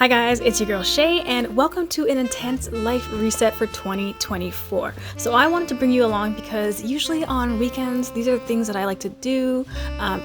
Hi guys, it's your girl Shay and welcome to an intense life reset for 2024. So I wanted to bring you along because usually on weekends, these are things that I like to do,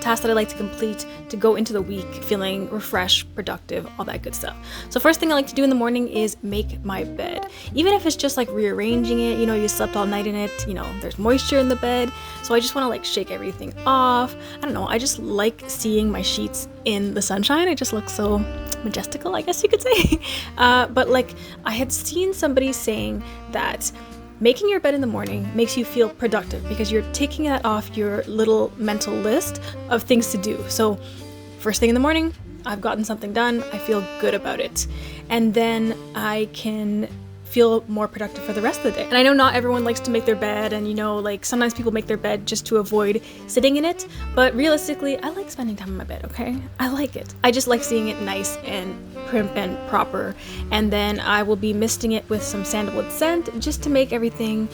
tasks that I like to complete to go into the week feeling refreshed, productive, all that good stuff. So first thing I like to do in the morning is make my bed. Even if it's just like rearranging it, you slept all night in it, there's moisture in the bed. So I just want to like shake everything off. I don't know, I just like seeing my sheets in the sunshine. It just looks so majestical, I guess you could say. But like I had seen somebody saying that making your bed in the morning makes you feel productive because you're taking that off your little mental list of things to do. So first thing in the morning, I've gotten something done, I feel good about it. And then I can feel more productive for the rest of the day. And I know not everyone likes to make their bed, and like sometimes people make their bed just to avoid sitting in it, but realistically I like spending time in my bed, okay? I like it. I just like seeing it nice and prim and proper, and then I will be misting it with some sandalwood scent just to make everything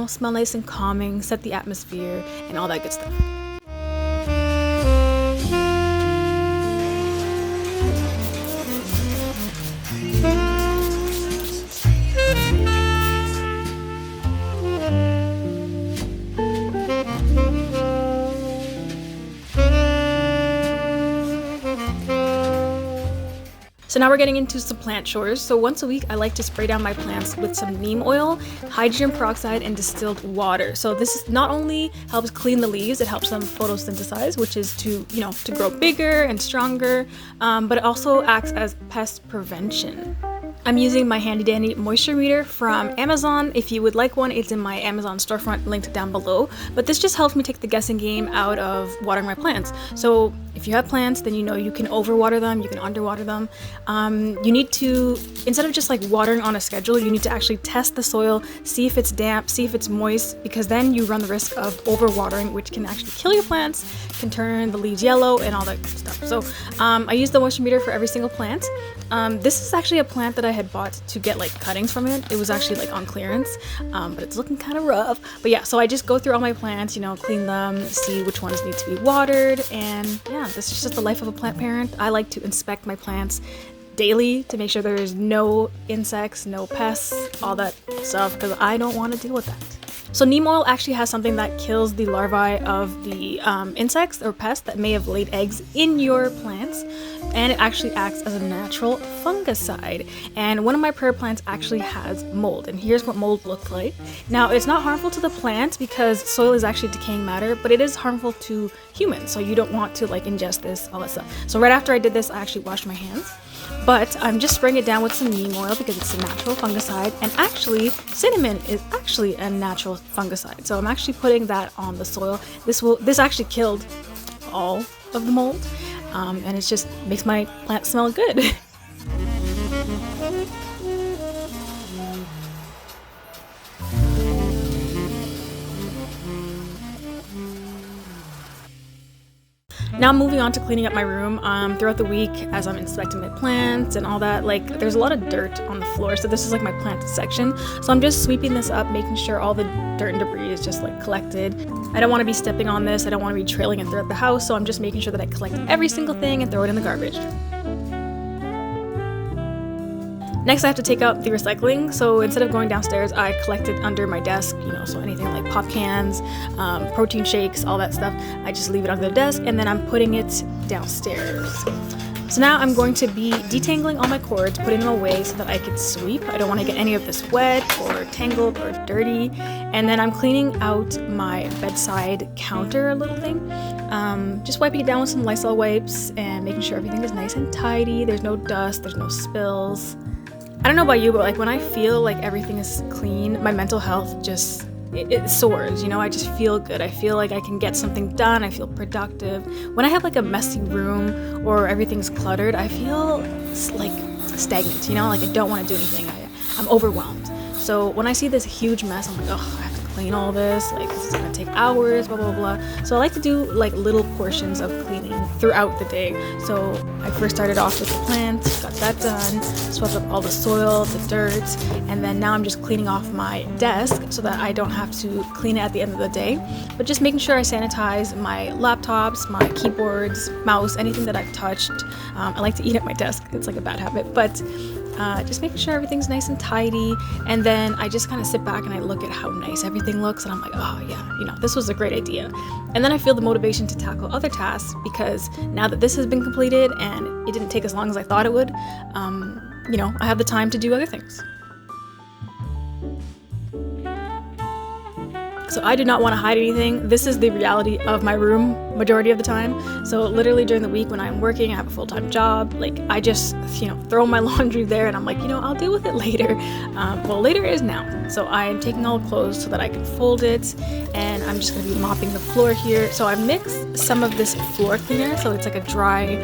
smell nice and calming, set the atmosphere and all that good stuff. So now we're getting into some plant chores. So once a week, I like to spray down my plants with some neem oil, hydrogen peroxide, and distilled water. So this not only helps clean the leaves, it helps them photosynthesize, which is to grow bigger and stronger, but it also acts as pest prevention. I'm using my handy dandy moisture meter from Amazon. If you would like one, it's in my Amazon storefront linked down below. But this just helps me take the guessing game out of watering my plants. So if you have plants, then you can overwater them, you can underwater them. You need to, instead of just like watering on a schedule, you need to actually test the soil, see if it's damp, see if it's moist, because then you run the risk of overwatering, which can actually kill your plants, can turn the leaves yellow and all that good stuff. So I use the moisture meter for every single plant. This is actually a plant that I had bought to get like cuttings from it. It was actually like on clearance, but it's looking kind of rough. But yeah, so I just go through all my plants, clean them, see which ones need to be watered, and yeah, this is just the life of a plant parent. I like to inspect my plants daily to make sure there's no insects, no pests, all that stuff, because I don't want to deal with that. So neem oil actually has something that kills the larvae of the insects or pests that may have laid eggs in your plants, and it actually acts as a natural fungicide. And one of my prayer plants actually has mold, and here's what mold looks like. Now, it's not harmful to the plant because soil is actually decaying matter, but it is harmful to humans, so you don't want to like ingest this, all that stuff. So right after I did this, I actually washed my hands. But I'm just spraying it down with some neem oil because it's a natural fungicide, and actually cinnamon is actually a natural fungicide. So I'm actually putting that on the soil. This actually killed all of the mold, and it just makes my plant smell good. Now moving on to cleaning up my room. Throughout the week, as I'm inspecting my plants and all that, like there's a lot of dirt on the floor. So this is like my plant section. So I'm just sweeping this up, making sure all the dirt and debris is just like collected. I don't want to be stepping on this. I don't want to be trailing it throughout the house. So I'm just making sure that I collect every single thing and throw it in the garbage. Next, I have to take out the recycling. So instead of going downstairs, I collect it under my desk, so anything like pop cans, protein shakes, all that stuff. I just leave it under the desk, and then I'm putting it downstairs. So now I'm going to be detangling all my cords, putting them away so that I can sweep. I don't want to get any of this wet or tangled or dirty. And then I'm cleaning out my bedside counter little thing. Just wiping it down with some Lysol wipes and making sure everything is nice and tidy. There's no dust, there's no spills. I don't know about you, but like when I feel like everything is clean, my mental health just, it soars, I just feel good. I feel like I can get something done. I feel productive. When I have like a messy room or everything's cluttered, I feel like stagnant, like I don't want to do anything. I'm overwhelmed. So when I see this huge mess, I'm like, oh, I have to clean all this, like this is gonna take hours, blah blah blah. So I like to do like little portions of cleaning throughout the day. So I first started off with the plants, got that done, swept up all the soil, the dirt, and then now I'm just cleaning off my desk so that I don't have to clean it at the end of the day, but just making sure I sanitize my laptops, my keyboards, mouse, anything that I've touched. I like to eat at my desk, it's like a bad habit, but just making sure everything's nice and tidy. And then I just kind of sit back and I look at how nice everything looks, and I'm like, oh yeah, you know, this was a great idea. And then I feel the motivation to tackle other tasks, because now that this has been completed and it didn't take as long as I thought it would, you know, I have the time to do other things. So I do not want to hide anything. This is the reality of my room majority of the time. So literally during the week when I'm working, I have a full-time job, like I just, you know, throw my laundry there and I'm like, you know, I'll deal with it later. Well, later is now. So I'm taking all the clothes so that I can fold it, and I'm just going to be mopping the floor here. So I mixed some of this floor cleaner, so it's like a dry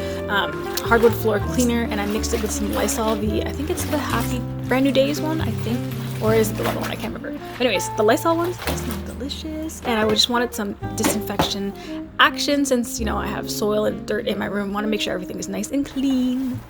hardwood floor cleaner, and I mixed it with some Lysol, I think it's the Happy Brand New Days one, I think. Or is it the other one? I can't remember. Anyways, the Lysol ones, they smell delicious. And I just wanted some disinfection action since, you know, I have soil and dirt in my room. I want to make sure everything is nice and clean.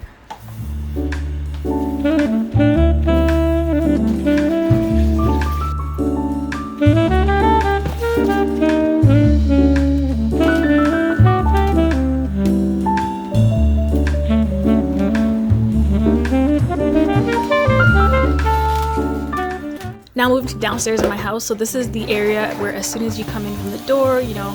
Now moving to downstairs in my house. So this is the area where as soon as you come in from the door, you know,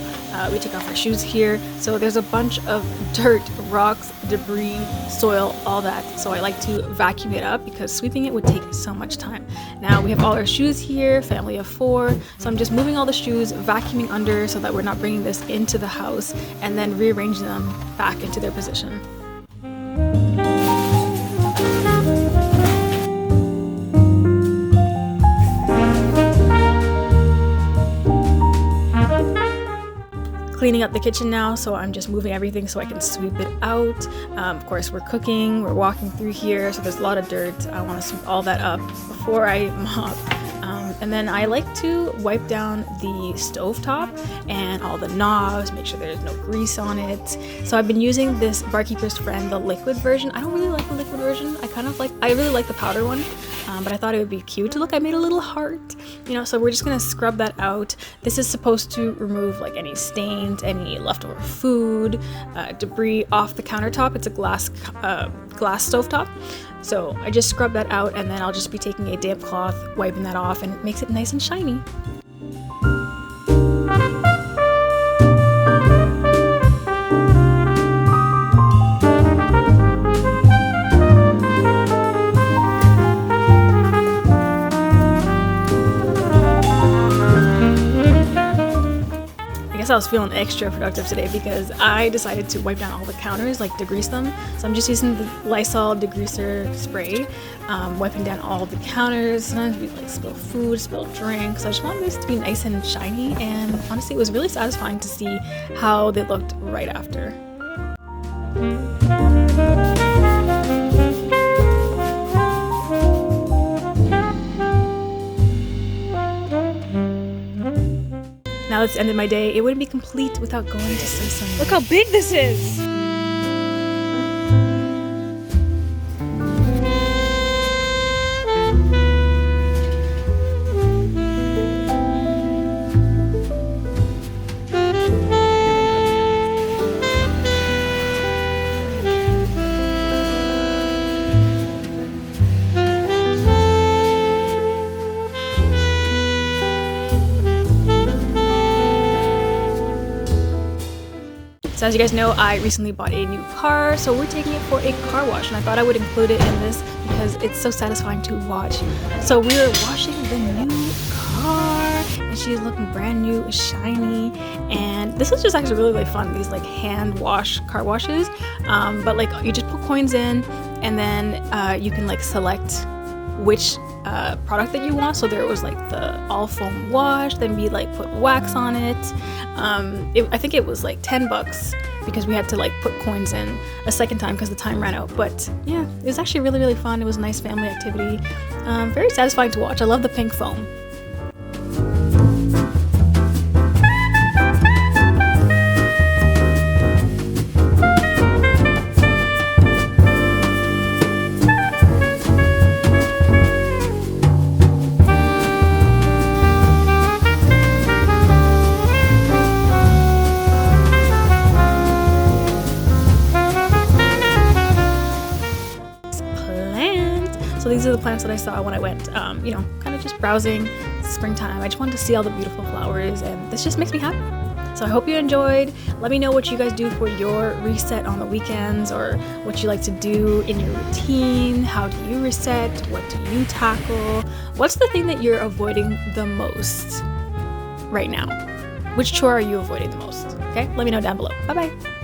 we take off our shoes here. So there's a bunch of dirt, rocks, debris, soil, all that. So I like to vacuum it up because sweeping it would take so much time. Now we have all our shoes here, family of 4. So I'm just moving all the shoes, vacuuming under so that we're not bringing this into the house, and then rearranging them back into their position. Cleaning up the kitchen now, so I'm just moving everything so I can sweep it out. Of course, we're cooking, we're walking through here, so there's a lot of dirt. I want to sweep all that up before I mop. And then I like to wipe down the stovetop and all the knobs, make sure there's no grease on it. So I've been using this Barkeeper's Friend, the liquid version. I don't really like the liquid version. I really like the powder one, but I thought it would be cute. Look, I made a little heart, you know, so we're just gonna scrub that out. This is supposed to remove like any stains, any leftover food, debris off the countertop. It's a glass stovetop. So I just scrub that out, and then I'll just be taking a damp cloth, wiping that off, and it makes it nice and shiny. I was feeling extra productive today because I decided to wipe down all the counters, like degrease them. So I'm just using the Lysol degreaser spray, wiping down all the counters. Sometimes we like spill food, spill drinks. I just wanted this to be nice and shiny, and honestly it was really satisfying to see how they looked right after. Now that's the end of my day. It wouldn't be complete without going to see some. Look how big this is! So as you guys know, I recently bought a new car, so we're taking it for a car wash, and I thought I would include it in this because it's so satisfying to watch. So we were washing the new car, and she's looking brand new, shiny, and this is just actually really fun, these like hand wash car washes. But like you just put coins in, and then you can like select which product that you want. So there was like the all foam wash, then we like put wax on it. I think it was like $10 because we had to like put coins in a second time because the time ran out. But yeah, it was actually really fun. It was a nice family activity. Very satisfying to watch. I love the pink foam. the plants that I saw when I went, kind of just browsing. It's springtime. I just wanted to see all the beautiful flowers, and this just makes me happy. So I hope you enjoyed. Let me know what you guys do for your reset on the weekends, or what you like to do in your routine. How do you reset? What do you tackle? What's the thing that you're avoiding the most right now? Which chore are you avoiding the most? Okay, let me know down below. Bye bye.